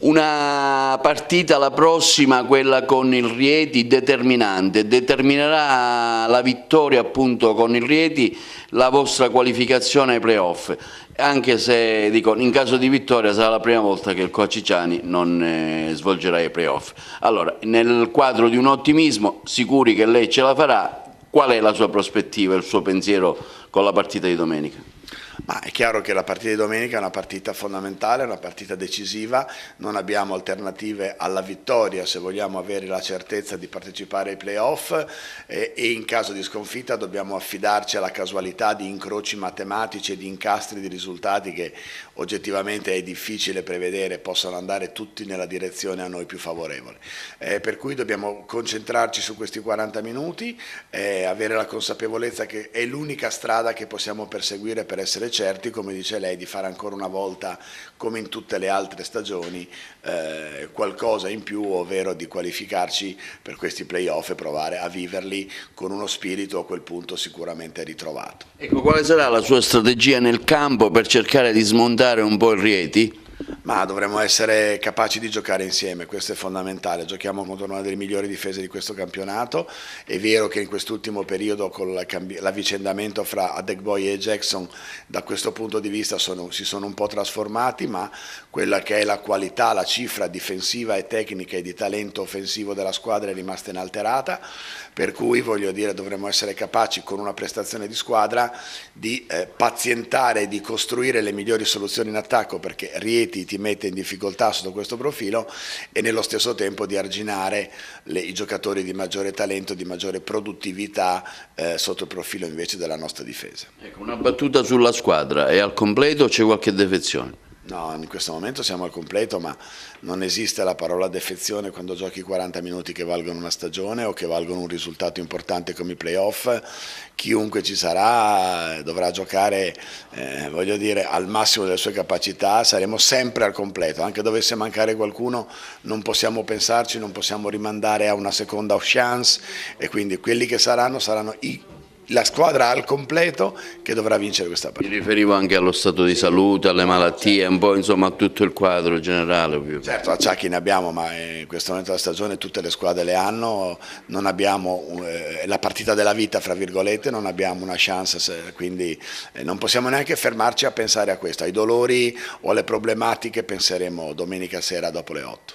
Una partita, la prossima, quella con il Rieti, determinante, determinerà la vittoria appunto con il Rieti, la vostra qualificazione ai playoff, anche se dico, in caso di vittoria sarà la prima volta che il coach Ciani non svolgerà i playoff. Allora, nel quadro di un ottimismo, sicuri che lei ce la farà, qual è la sua prospettiva, il suo pensiero con la partita di domenica? Ma è chiaro che la partita di domenica è una partita fondamentale, è una partita decisiva, non abbiamo alternative alla vittoria se vogliamo avere la certezza di partecipare ai playoff e in caso di sconfitta dobbiamo affidarci alla casualità di incroci matematici e di incastri di risultati che oggettivamente è difficile prevedere, possono andare tutti nella direzione a noi più favorevole. Per cui dobbiamo concentrarci su questi 40 minuti, avere la consapevolezza che è l'unica strada che possiamo perseguire per essere certi, come dice lei, di fare ancora una volta, come in tutte le altre stagioni, qualcosa in più, ovvero di qualificarci per questi playoff e provare a viverli con uno spirito a quel punto sicuramente ritrovato. Ecco, quale sarà la sua strategia nel campo per cercare di smontare un po' il Rieti? Ma dovremmo essere capaci di giocare insieme, questo è fondamentale, giochiamo contro una delle migliori difese di questo campionato, è vero che in quest'ultimo periodo con l'avvicendamento fra Adegboye e Jackson da questo punto di vista si sono un po' trasformati, ma quella che è la qualità, la cifra difensiva e tecnica e di talento offensivo della squadra è rimasta inalterata, per cui voglio dire dovremmo essere capaci con una prestazione di squadra di pazientare e di costruire le migliori soluzioni in attacco, perché Rieti ti mette in difficoltà sotto questo profilo, e nello stesso tempo di arginare i giocatori di maggiore talento, di maggiore produttività sotto il profilo invece della nostra difesa. Ecco, una battuta sulla squadra, è al completo o c'è qualche defezione? No, in questo momento siamo al completo, ma non esiste la parola defezione quando giochi 40 minuti che valgono una stagione o che valgono un risultato importante come i playoff. Chiunque ci sarà dovrà giocare, voglio dire, al massimo delle sue capacità, saremo sempre al completo, anche dovesse mancare qualcuno non possiamo pensarci, non possiamo rimandare a una seconda chance, e quindi quelli che saranno la squadra al completo che dovrà vincere questa partita. Mi riferivo anche allo stato di salute, alle malattie, un po' insomma a tutto il quadro generale. Ovviamente. Certo, acciacchi ne abbiamo, ma in questo momento della stagione tutte le squadre le hanno, non abbiamo la partita della vita, fra virgolette, non abbiamo una chance, quindi non possiamo neanche fermarci a pensare a questo, ai dolori o alle problematiche penseremo domenica sera dopo le 8.